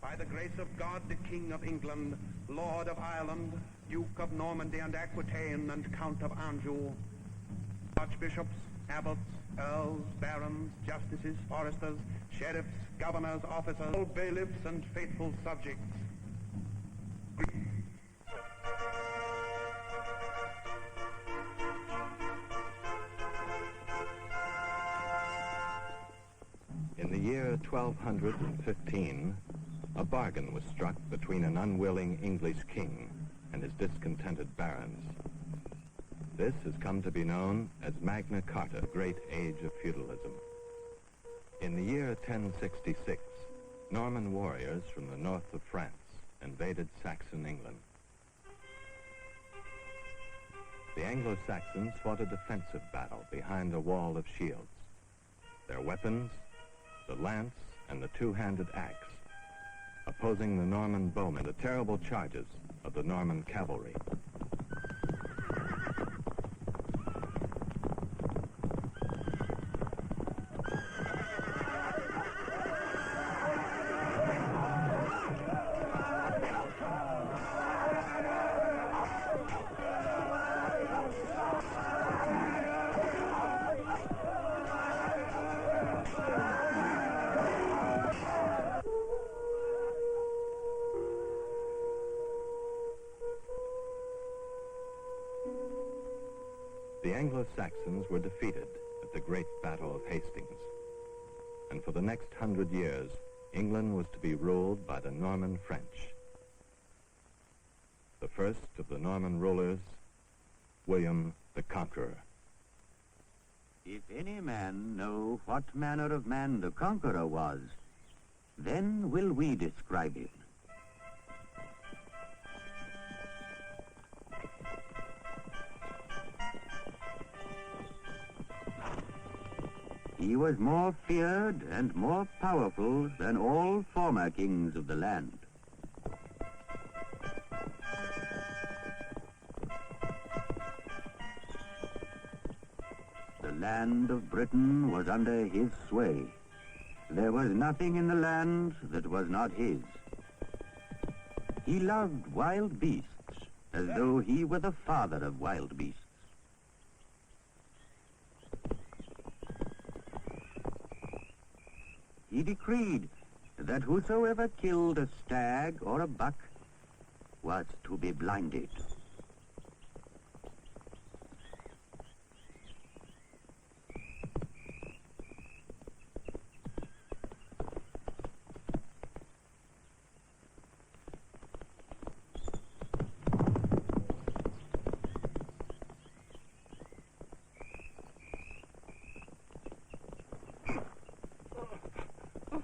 By the grace of God, the King of England, Lord of Ireland, Duke of Normandy and Aquitaine, and Count of Anjou, archbishops, abbots, earls, barons, justices, foresters, sheriffs, governors, officers, all bailiffs, and faithful subjects. In the year 1215, a bargain was struck between an unwilling English king and his discontented barons. This has come to be known as Magna Carta, the great age of feudalism. In the year 1066, Norman warriors from the north of France invaded Saxon England. The Anglo-Saxons fought a defensive battle behind a wall of shields. Their weapons, the lance and the two-handed axe, opposing the Norman bowmen, the terrible charges of the Norman cavalry. The Anglo-Saxons were defeated at the Great Battle of Hastings, and for the next 100 years, England was to be ruled by the Norman French. The first of the Norman rulers, William the Conqueror. If any man know what manner of man the Conqueror was, then will we describe him. He was more feared and more powerful than all former kings of the land. The land of Britain was under his sway. There was nothing in the land that was not his. He loved wild beasts as though he were the father of wild beasts. He decreed that whosoever killed a stag or a buck was to be blinded.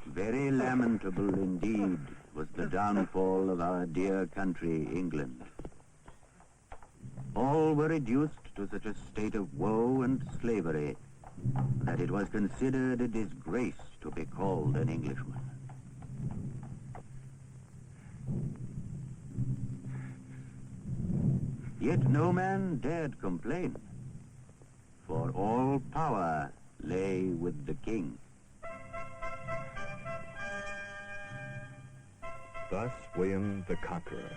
Very lamentable indeed was the downfall of our dear country, England. All were reduced to such a state of woe and slavery that it was considered a disgrace to be called an Englishman. Yet no man dared complain, for all power lay with the king. Thus, William the Conqueror.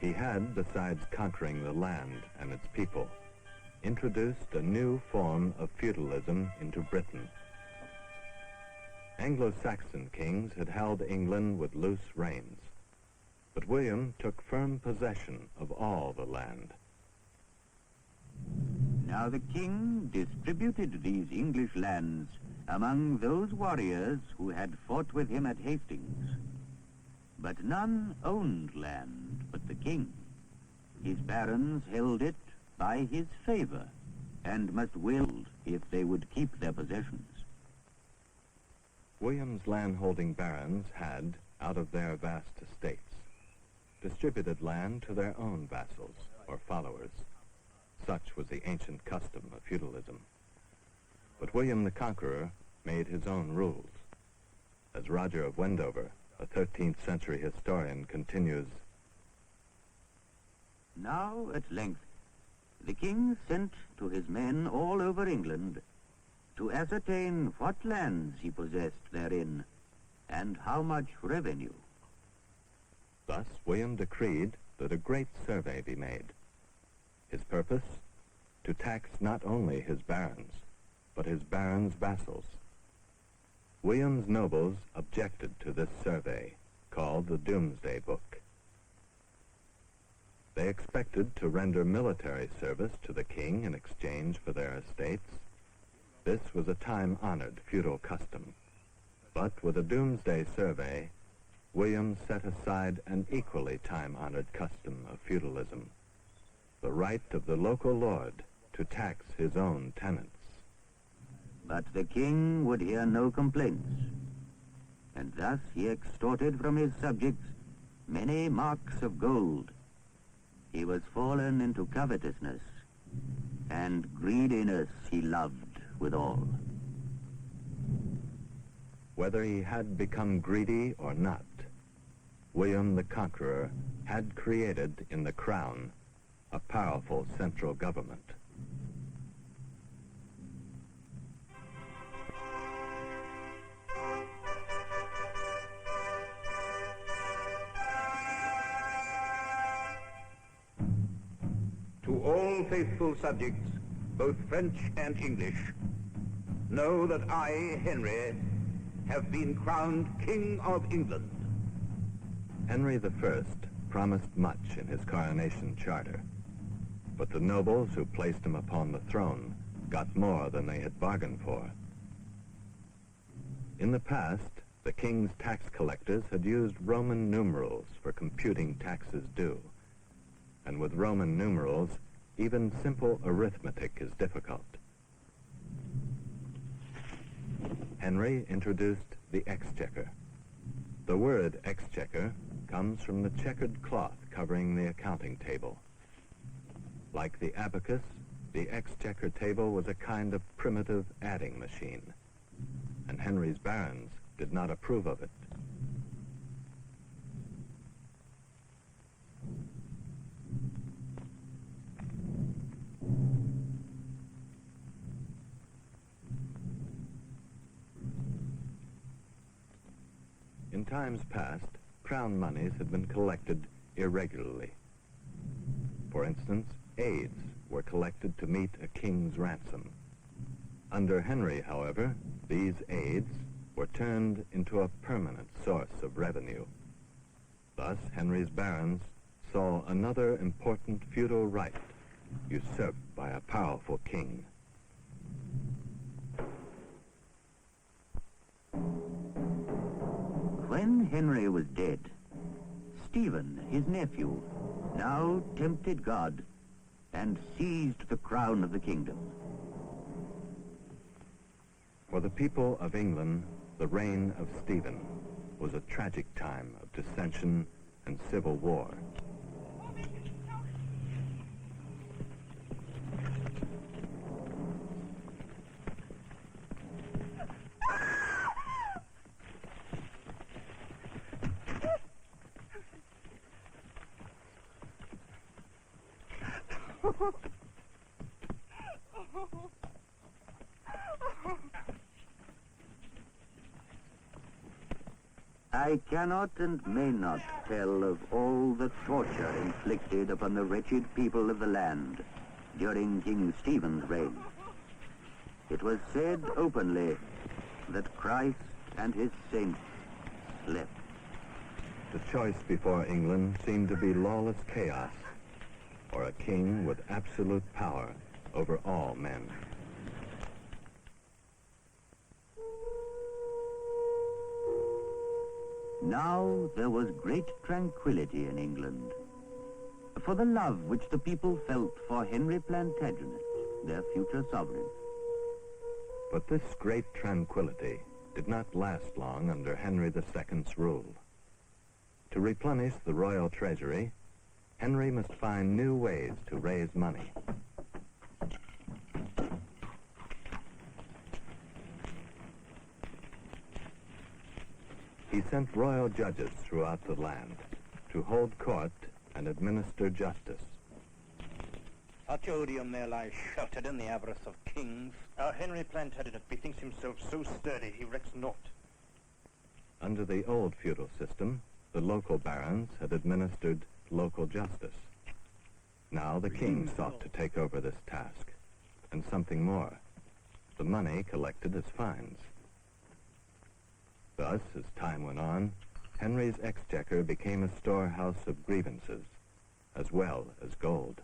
He had, besides conquering the land and its people, introduced a new form of feudalism into Britain. Anglo-Saxon kings had held England with loose reins, but William took firm possession of all the land. Now the king distributed these English lands among those warriors who had fought with him at Hastings. But none owned land but the king. His barons held it by his favor, and must wield if they would keep their possessions. William's landholding barons had, out of their vast estates, distributed land to their own vassals or followers. Such was the ancient custom of feudalism. But William the Conqueror made his own rules. As Roger of Wendover, a 13th century historian, continues, Now, at length, the king sent to his men all over England to ascertain what lands he possessed therein, and how much revenue. Thus, William decreed that a great survey be made. His purpose? To tax not only his barons, but his barons' vassals. William's nobles objected to this survey, called the Domesday Book. They expected to render military service to the king in exchange for their estates. This was a time-honored feudal custom. But with a Domesday survey, William set aside an equally time-honored custom of feudalism, the right of the local lord to tax his own tenants. But the king would hear no complaints, and thus he extorted from his subjects many marks of gold. He was fallen into covetousness, and greediness he loved withal. Whether he had become greedy or not, William the Conqueror had created in the crown a powerful central government. To all faithful subjects, both French and English, know that I, Henry, have been crowned King of England. Henry I promised much in his coronation charter, but the nobles who placed him upon the throne got more than they had bargained for. In the past, the king's tax collectors had used Roman numerals for computing taxes due, and with Roman numerals, even simple arithmetic is difficult. Henry introduced the exchequer. The word exchequer comes from the checkered cloth covering the accounting table. Like the abacus, the exchequer table was a kind of primitive adding machine, and Henry's barons did not approve of it. In times past, crown monies had been collected irregularly. For instance, aids were collected to meet a king's ransom. Under Henry, however, these aids were turned into a permanent source of revenue. Thus, Henry's barons saw another important feudal right usurped by a powerful king. When Henry was dead, Stephen, his nephew, now tempted God and seized the crown of the kingdom. For the people of England, the reign of Stephen was a tragic time of dissension and civil war. I cannot and may not tell of all the torture inflicted upon the wretched people of the land during King Stephen's reign. It was said openly that Christ and his saints slept. The choice before England seemed to be lawless chaos, or a king with absolute power over all men. Now there was great tranquility in England, for the love which the people felt for Henry Plantagenet, their future sovereign. But this great tranquility did not last long under Henry II's rule. To replenish the royal treasury, Henry must find new ways to raise money. He sent royal judges throughout the land to hold court and administer justice. Such odium there lies sheltered in the avarice of kings. Our Henry Plantagenet bethinks himself so sturdy he recks not. Under the old feudal system, the local barons had administered local justice. Now the king sought to take over this task, and something more, the money collected as fines. Thus, as time went on, Henry's exchequer became a storehouse of grievances, as well as gold.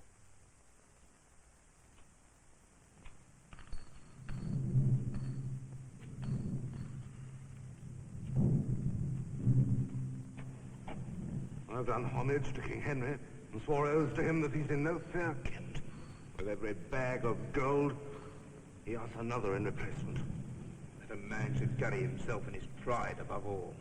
I've done homage to King Henry and swore oaths to him that he's in no fear kept. With every bag of gold, he asks another in replacement. That a man should carry himself and his pride above all.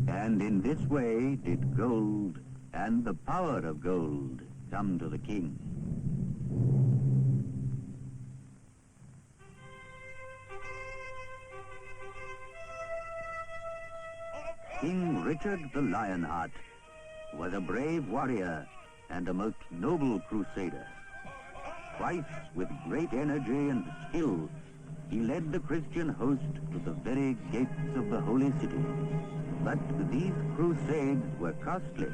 And in this way did gold and the power of gold come to the king. King Richard the Lionheart was a brave warrior and a most noble crusader. Twice, with great energy and skill, he led the Christian host to the very gates of the holy city. But these crusades were costly,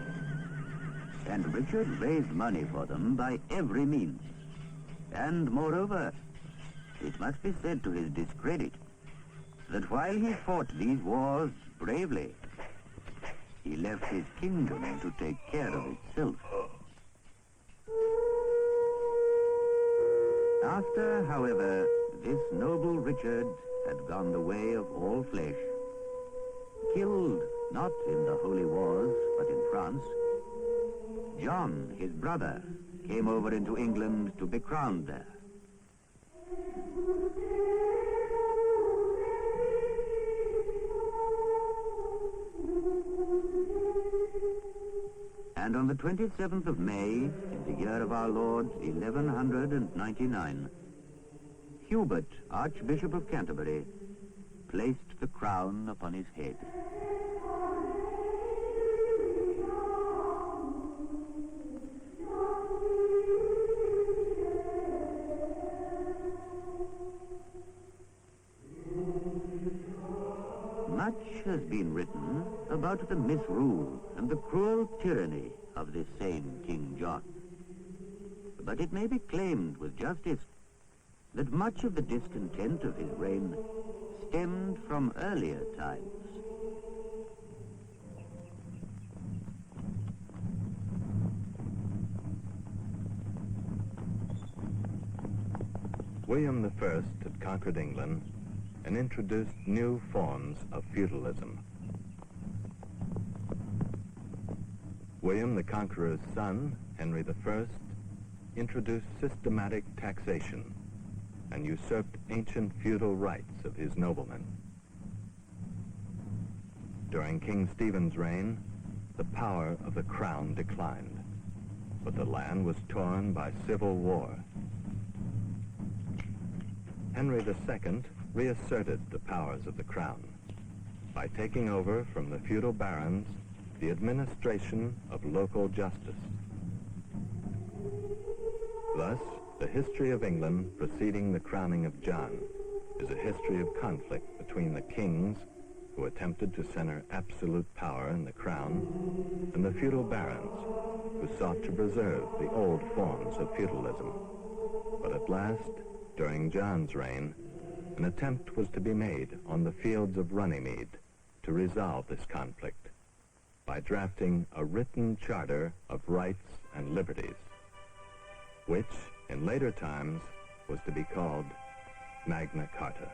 and Richard raised money for them by every means. And moreover, it must be said to his discredit that while he fought these wars bravely, he left his kingdom to take care of itself. After, however, this noble Richard had gone the way of all flesh, killed not in the holy wars, but in France, John, his brother, came over into England to be crowned there. And on the 27th of May, in the year of our Lord, 1199, Hubert, Archbishop of Canterbury, placed the crown upon his head. Much has been written about the misrule and the cruel tyranny of this same King John. But it may be claimed with justice that much of the discontent of his reign stemmed from earlier times. William I had conquered England and introduced new forms of feudalism. William the Conqueror's son, Henry I, introduced systematic taxation and usurped ancient feudal rights of his noblemen. During King Stephen's reign, the power of the crown declined, but the land was torn by civil war. Henry II reasserted the powers of the crown by taking over from the feudal barons the administration of local justice. Thus, the history of England preceding the crowning of John is a history of conflict between the kings who attempted to center absolute power in the crown and the feudal barons who sought to preserve the old forms of feudalism. But at last, during John's reign, an attempt was to be made on the fields of Runnymede to resolve this conflict by drafting a written charter of rights and liberties, which, in later times, was to be called Magna Carta.